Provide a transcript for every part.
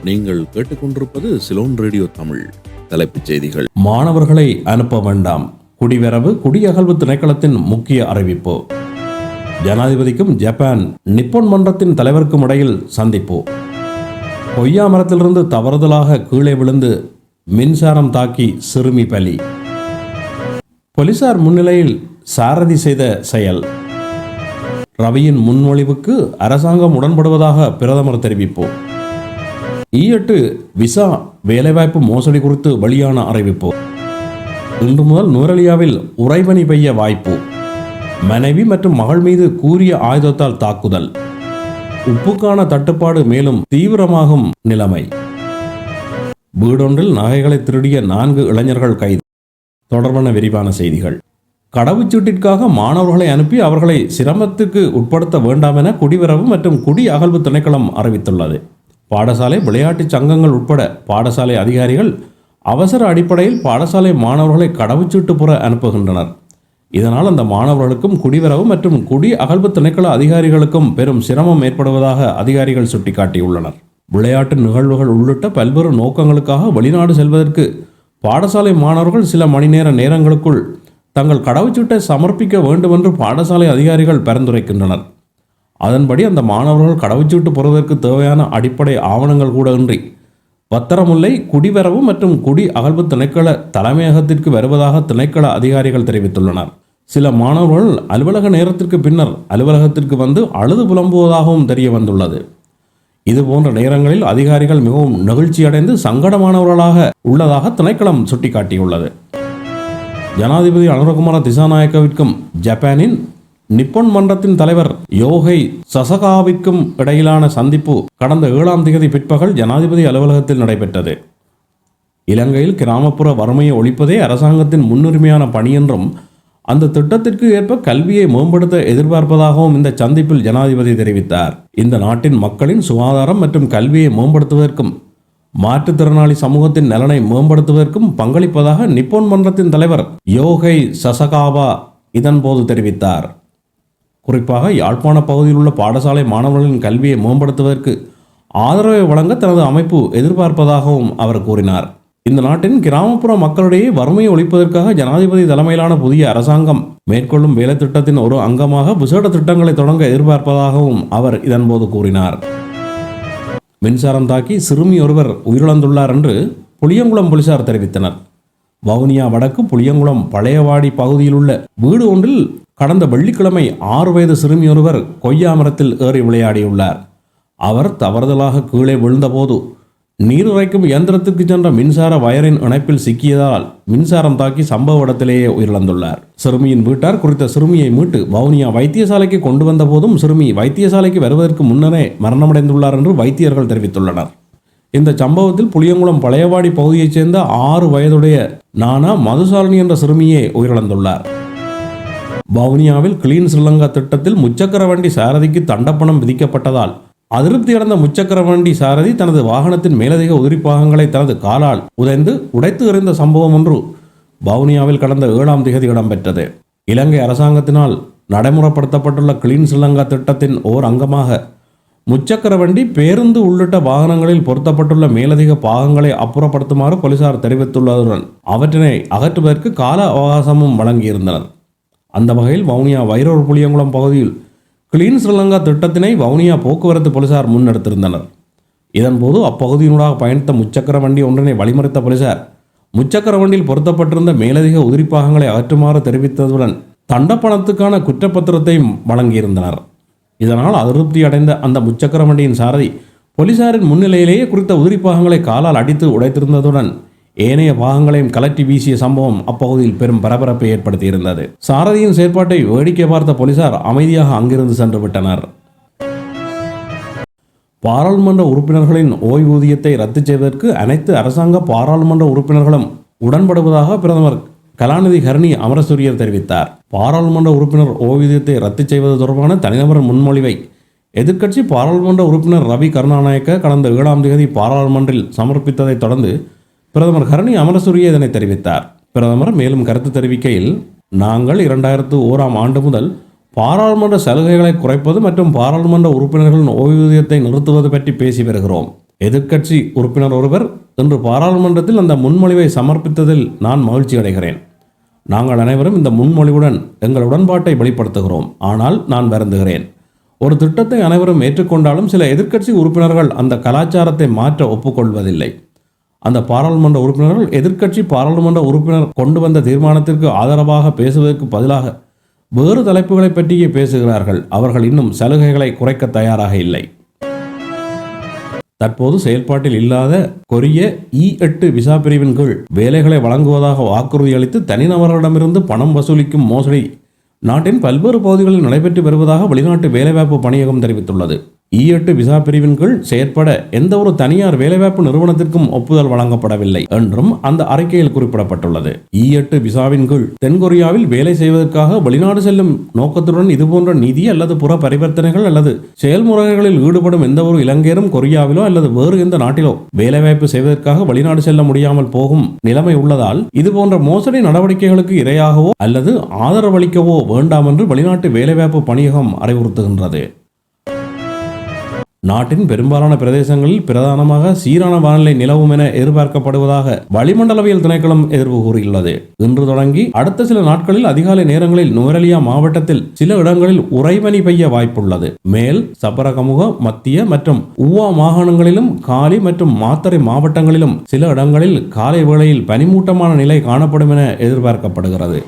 நீங்கள் கேட்டுக்கொண்டிருப்பது சிலோன் ரேடியோ தமிழ். தலைப்புச் செய்திகள். மாணவர்களை அனுப்ப வேண்டாம், குடிவரவு குடியகல்வு திணைக்களத்தின் முக்கிய அறிவிப்பு. ஜனாதிபதிக்கும் ஜப்பான் நிப்போன் மன்றத்தின் தலைவருக்கும் இடையில் சந்திப்பு. கொய்யா மரத்திலிருந்து தவறுதலாக கீழே விழுந்து மின்சாரம் தாக்கி சிறுமி பலி. போலீசார் முன்னிலையில் சாரதி செய்த செயல். ரவியின் முன்மொழிவுக்கு அரசாங்கம் உடன்படுவதாக பிரதமர் தெரிவிப்பு. E8 விசா வேலைவாய்ப்பு மோசடி குறித்து வெளியான அறிவிப்பு. இன்று முதல் நுவரெலியாவில் உறைபனி பெய்ய வாய்ப்பு. மனைவி மற்றும் மகள் மீது கூரிய ஆயுதத்தால் தாக்குதல். உப்புக்கான தட்டுப்பாடு மேலும் தீவிரமாகும் நிலைமை. வீடொன்றில் நகைகளை திருடிய 4 இளைஞர்கள் கைது. தொடர்பான விரிவான செய்திகள். கடவுச்சீட்டிற்காக மாணவர்களை அனுப்பி அவர்களை சிரமத்துக்கு உட்படுத்த வேண்டாம் என குடிவரவு மற்றும் குடி அகழ்வு திணைக்களம் அறிவித்துள்ளது. பாடசாலை விளையாட்டு சங்கங்கள் உட்பட பாடசாலை அதிகாரிகள் அவசர அடிப்படையில் பாடசாலை மாணவர்களை கடவுச்சீட்டு புற அனுப்புகின்றனர். இதனால் அந்த மாணவர்களுக்கும் குடிவரவு மற்றும் குடி அகழ்வு திணைக்கள அதிகாரிகளுக்கும் பெரும் சிரமம் ஏற்படுவதாக அதிகாரிகள் சுட்டிக்காட்டியுள்ளனர். விளையாட்டு நிகழ்வுகள் உள்ளிட்ட பல்வேறு நோக்கங்களுக்காக வெளிநாடு செல்வதற்கு பாடசாலை மாணவர்கள் சில மணி நேரங்களுக்குள் தங்கள் கடவுச்சீட்டை சமர்ப்பிக்க வேண்டும் என்று பாடசாலை அதிகாரிகள் பரிந்துரைக்கின்றனர். அதன்படி அந்த மாணவர்கள் கடவுச்சீட்டு பெறுவதற்கு தேவையான அடிப்படை ஆவணங்கள் கூட இன்றி பத்திரமுல்லை குடிவரவு மற்றும் குடி அகழ்வு திணைக்கள தலைமையகத்திற்கு வருவதாக திணைக்கள அதிகாரிகள் தெரிவித்துள்ளனர். சில மாணவர்கள் அலுவலக நேரத்திற்கு பின்னர் அலுவலகத்திற்கு வந்து அழுது புலம்புவதாகவும் தெரிய வந்துள்ளது. இதுபோன்ற நேரங்களில் அதிகாரிகள் மிகவும் நெகிழ்ச்சியடைந்து சங்கடமானவர்களாக உள்ளதாக திணைக்களம் சுட்டிக்காட்டியுள்ளது. ஜனாதிபதி அனுரகுமார திசாநாயக்கவிற்கும் ஜப்பானின் நிப்போன் மன்றத்தின் தலைவர் யோகை சசகாவிற்கும் இடையிலான சந்திப்பு கடந்த 7ஆம் தேதி பிற்பகல் ஜனாதிபதி அலுவலகத்தில் நடைபெற்றது. இலங்கையில் கிராமப்புற வறுமையை ஒழிப்பதே அரசாங்கத்தின் முன்னுரிமையான பணி என்றும் அந்த திட்டத்திற்கு ஏற்ப கல்வியை மேம்படுத்த எதிர்பார்ப்பதாகவும் இந்த சந்திப்பில் ஜனாதிபதி தெரிவித்தார். இந்த நாட்டின் மக்களின் சுகாதாரம் மற்றும் கல்வியை மேம்படுத்துவதற்கும் மாற்றுத்திறனாளி சமூகத்தின் நலனை மேம்படுத்துவதற்கும் பங்களிப்பதாக நிப்போன் மன்றத்தின் தலைவர் யோகை சசகாவா இதன்போது தெரிவித்தார். குறிப்பாக யாழ்ப்பாண பகுதியில் உள்ள பாடசாலை மாணவர்களின் கல்வியை மேம்படுத்துவதற்கு ஆதரவை வழங்க தனது அமைப்பு எதிர்பார்ப்பதாகவும் அவர் கூறினார். இந்த நாட்டின் கிராமப்புற மக்களிடையே வறுமையை ஒழிப்பதற்காக ஜனாதிபதி தலைமையிலான புதிய அரசாங்கம் மேற்கொள்ளும் வேலை திட்டத்தின் ஒரு அங்கமாக விசேட திட்டங்களை தொடங்க எதிர்பார்ப்பதாகவும் அவர் இதன்போது கூறினார். மின்சாரம் தாக்கி சிறுமி ஒருவர் உயிரிழந்துள்ளார் என்று புளியங்குளம் போலீசார் தெரிவித்தனர். வவுனியா வடக்கு புளியங்குளம் பழையவாடி பகுதியில் உள்ள வீடு ஒன்றில் கடந்த வெள்ளிக்கிழமை 6 வயது சிறுமி ஒருவர் கொய்யா மரத்தில் ஏறி விளையாடியுள்ளார். அவர் தவறுதலாக கீழே விழுந்தபோது நீர் இறைக்கும் இயந்திரத்துக்கு சென்ற மின்சார வயரின் இணைப்பில் சிக்கியதால் மின்சாரம் தாக்கி சம்பவ இடத்திலேயே உயிரிழந்துள்ளார். சிறுமியின் வீட்டார் குறித்த சிறுமியை மீட்டு வவுனியா வைத்தியசாலைக்கு கொண்டு வந்த போதும் சிறுமி வைத்தியசாலைக்கு வருவதற்கு முன்னரே மரணமடைந்துள்ளார் என்று வைத்தியர்கள் தெரிவித்துள்ளனர். இந்த சம்பவத்தில் புளியங்குளம் பழையவாடி பகுதியைச் சேர்ந்த 6 வயதுடைய நானா மதுசாலினி என்ற சிறுமியே உயிரிழந்துள்ளார். வவுனியாவில் கிளீன் ஸ்ரீலங்கா திட்டத்தில் முச்சக்கர வண்டி சாரதிக்கு தண்டப்பணம் விதிக்கப்பட்டதால் அதிருப்தியடைந்த முச்சக்கர வண்டி சாரதி தனது வாகனத்தின் மேலதிக உதிரிப்பாகங்களை தனது காலால் உடைத்து எறிந்த சம்பவம் ஒன்று வவுனியாவில் கடந்த 7ஆம் தேதி இடம்பெற்றது. இலங்கை அரசாங்கத்தினால் நடைமுறைப்படுத்தப்பட்டுள்ள கிளீன் ஸ்ரீலங்கா திட்டத்தின் ஓர் அங்கமாக முச்சக்கர வண்டி, பேருந்து உள்ளிட்ட வாகனங்களில் பொருத்தப்பட்டுள்ள மேலதிக பாகங்களை அப்புறப்படுத்துமாறு போலீசார் தெரிவித்துள்ளதுடன் அவற்றினை அகற்றுவதற்கு கால அவகாசமும் வழங்கியிருந்தனர். அந்த வகையில் வவுனியா வைரோர் புளியங்குளம் பகுதியில் கிளீன் ஸ்ரீலங்கா திட்டத்தினை வவுனியா போக்குவரத்து போலீசார் முன்னெடுத்திருந்தனர். இதன்போது அப்பகுதியினூடாக பயணித்த முச்சக்கர வண்டி ஒன்றினை வழிமறித்த போலீசார் முச்சக்கர வண்டியில் பொருத்தப்பட்டிருந்த மேலதிக உதிரிப்பாகங்களை அகற்றுமாறு தெரிவித்ததுடன் தண்டப்பணத்துக்கான குற்றப்பத்திரத்தை வழங்கியிருந்தனர். இதனால் அதிருப்தி அடைந்த அந்த முச்சக்கர வண்டியின் சாரதி போலீசாரின் முன்னிலையிலேயே குறித்த உதிரிப்பாகங்களை காலால் அடித்து உடைத்திருந்ததுடன் ஏனைய பாகங்களையும் கலட்டி வீசிய சம்பவம் அப்பகுதியில் பெரும் பரபரப்பை ஏற்படுத்தியிருந்தது. சாரதியின் செயற்பாட்டை வேடிக்கை பார்த்த போலீசார் அமைதியாக அங்கிருந்து சென்று விட்டனர். பாராளுமன்ற உறுப்பினர்களின் ஓய்வூதியத்தை ரத்து செய்வதற்கு அனைத்து அரசாங்க பாராளுமன்ற உறுப்பினர்களும் உடன்படுவதாக பிரதமர் கலாநிதி ஹரணி அமரசூரியர் தெரிவித்தார். பாராளுமன்ற உறுப்பினர் ஓய்வூதியத்தை ரத்து செய்வது தொடர்பான தனிநபர் முன்மொழிவை எதிர்க்கட்சி பாராளுமன்ற உறுப்பினர் ரவி கருணாநாயக்க கடந்த 7ஆம் தேதி பாராளுமன்றில் சமர்ப்பித்ததைத் தொடர்ந்து பிரதமர் ஹரணி அமரசூரிய இதனை தெரிவித்தார். பிரதமர் மேலும் கருத்து தெரிவிக்கையில், நாங்கள் 2001ஆம் ஆண்டு முதல் பாராளுமன்ற சலுகைகளை குறைப்பது மற்றும் பாராளுமன்ற உறுப்பினர்களின் ஓய்வூதியத்தை நிறுத்துவது பற்றி பேசி வருகிறோம். எதிர்க்கட்சி உறுப்பினர் ஒருவர் இன்று பாராளுமன்றத்தில் அந்த முன்மொழிவை சமர்ப்பித்ததில் நான் மகிழ்ச்சி அடைகிறேன். நாங்கள் அனைவரும் இந்த முன்மொழிவுடன் எங்கள் உடன்பாட்டை வெளிப்படுத்துகிறோம். ஆனால் நான் வருந்துகிறேன். ஒரு திட்டத்தை அனைவரும் ஏற்றுக்கொண்டாலும் சில எதிர்க்கட்சி உறுப்பினர்கள் அந்த கலாச்சாரத்தை மாற்ற ஒப்புக்கொள்வதில்லை. அந்த பாராளுமன்ற உறுப்பினர்கள் எதிர்க்கட்சி பாராளுமன்ற உறுப்பினர் கொண்டு வந்த தீர்மானத்திற்கு ஆதரவாக பேசுவதற்கு பதிலாக வேறு தலைப்புகளை பற்றியே பேசுகிறார்கள். அவர்கள் இன்னும் சலுகைகளை குறைக்க தயாராக இல்லை. தற்போது செயல்பாட்டில் இல்லாத கொரிய E8 விசா பிரிவின் கீழ் வேலைகளை வழங்குவதாக வாக்குறுதி அளித்து தனிநபர்களிடமிருந்து பணம் வசூலிக்கும் மோசடி நாட்டின் பல்வேறு பகுதிகளில் நடைபெற்று வருவதாக வெளிநாட்டு வேலைவாய்ப்பு பணியகம் தெரிவித்துள்ளது. E8 விசா பிரிவின் கீழ் செயற்பட எந்த ஒரு தனியார் வேலைவாய்ப்பு நிறுவனத்திற்கும் ஒப்புதல் வழங்கப்படவில்லை என்றும் அந்த அறிக்கையில் குறிப்பிடப்பட்டுள்ளது. E8 விசாவின் கீழ் தென்கொரியாவில் வேலை செய்வதற்காக வெளிநாடு செல்லும் நோக்கத்துடன் இதுபோன்ற நிதி அல்லது புற பரிவர்த்தனைகள் அல்லது செயல்முறைகளில் ஈடுபடும் எந்த ஒரு இலங்கையரும் கொரியாவிலோ அல்லது வேறு எந்த நாட்டிலோ வேலைவாய்ப்பு செய்வதற்காக வெளிநாடு செல்ல முடியாமல் போகும் நிலைமை உள்ளதால் இதுபோன்ற மோசடி நடவடிக்கைகளுக்கு இரையாகவோ அல்லது ஆதரவளிக்கவோ வேண்டாம் என்று வெளிநாட்டு வேலைவாய்ப்பு பணியகம் அறிவுறுத்துகின்றது. நாட்டின் பெரும்பாலான பிரதேசங்களில் பிரதானமாக சீரான வானிலை நிலவும் என எதிர்பார்க்கப்படுவதாக வளிமண்டலவியல் திணைக்களம் எதிர்வு கூறியுள்ளது. இன்று தொடங்கி அடுத்த சில நாட்களில் அதிகாலை நேரங்களில் நுவரெலியா மாவட்டத்தில் சில இடங்களில் உறைபனி பெய்ய வாய்ப்புள்ளது. மேல் சபரகமுக மத்திய மற்றும் ஊவா மாகாணங்களிலும் காலி மற்றும் மாத்தறை மாவட்டங்களிலும் சில இடங்களில் காலை வேளையில் பனிமூட்டமான நிலை காணப்படும் என எதிர்பார்க்கப்படுகிறது.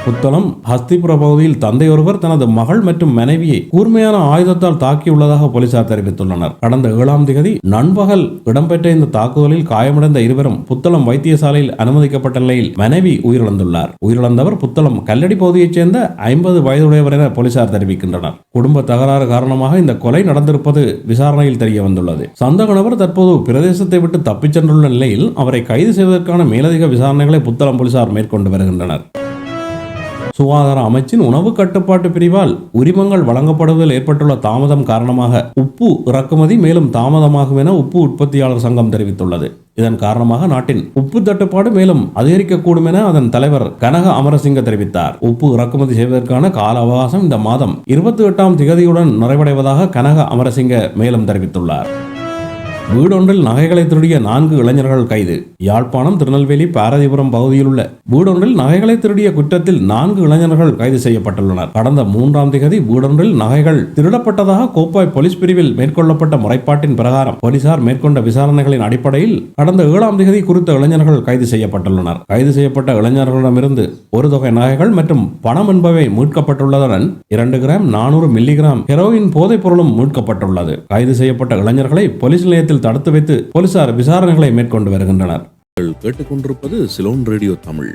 புத்தளம் ஹஸ்திபுர பகுதியில் தந்தையொருவர் தனது மகள் மற்றும் மனைவியை கூர்மையான ஆயுதத்தால் தாக்கியுள்ளதாக போலீசார் தெரிவித்துள்ளனர். கடந்த 7ஆம் தேதி நண்பகல் இடம்பெற்ற இந்த தாக்குதலில் காயமடைந்த இருவரும் புத்தளம் வைத்தியசாலையில் அனுமதிக்கப்பட்ட நிலையில் மனைவி உயிரிழந்துள்ளார். உயிரிழந்தவர் புத்தளம் கல்லடி பகுதியைச் சேர்ந்த 50 வயதுடையவர் என போலீசார் தெரிவிக்கின்றனர். குடும்ப தகராறு காரணமாக இந்த கொலை நடந்திருப்பது விசாரணையில் தெரிய வந்துள்ளது. சந்தக நபர் தற்போது பிரதேசத்தை விட்டு தப்பிச் சென்றுள்ள நிலையில் அவரை கைது செய்வதற்கான மேலதிக விசாரணைகளை புத்தளம் போலீசார் மேற்கொண்டு வருகின்றனர். சுகாதார அமைச்சின் உணவு கட்டுப்பாட்டு பிரிவால் உரிமங்கள் வழங்கப்படுவதில் ஏற்பட்டுள்ள தாமதம் காரணமாக உப்பு இறக்குமதி மேலும் தாமதமாகும் என உப்பு உற்பத்தியாளர் சங்கம் தெரிவித்துள்ளது. இதன் காரணமாக நாட்டின் உப்பு தட்டுப்பாடு மேலும் அதிகரிக்கக்கூடும் என அதன் தலைவர் கனக அமரசிங்க தெரிவித்தார். உப்பு இறக்குமதி செய்வதற்கான கால அவகாசம் இந்த மாதம் 28ஆம் திகதியுடன் நிறைவடைவதாக கனக அமரசிங்க மேலும் தெரிவித்துள்ளார். வீடொன்றில் நகைகளை திருடிய 4 இளைஞர்கள் கைது. யாழ்ப்பாணம் திருநெல்வேலி பாரதிபுரம் பகுதியில் உள்ள வீடொன்றில் நகைகளை திருடிய குற்றத்தில் 4 இளைஞர்கள் கைது செய்யப்பட்டுள்ளனர். கடந்த 3ஆம் தேதி வீடொன்றில் நகைகள் திருடப்பட்டதாக கோப்பாய் போலீஸ் பிரிவில் மேற்கொள்ளப்பட்ட முறைப்பாட்டின் பிரகாரம் போலீசார் மேற்கொண்ட விசாரணைகளின் அடிப்படையில் கடந்த 7ஆம் தேதி குறித்த இளைஞர்கள் கைது செய்யப்பட்டுள்ளனர். கைது செய்யப்பட்ட இளைஞர்களிடமிருந்து ஒரு தொகை நகைகள் மற்றும் பணம் என்பவை மீட்கப்பட்டுள்ளதுடன் 2 கிராம் 400 மில்லிகிராம் ஹெரோயின் போதைப் பொருளும் மீட்கப்பட்டுள்ளது. கைது செய்யப்பட்ட இளைஞர்களை போலீஸ் நிலையத்தில் தடுத்து வைத்து போலீசார் விசாரணைகளை மேற்கொண்டு வருகின்றனர். கேட்டுக்கொண்டிருப்பது சிலோன் ரேடியோ தமிழ்.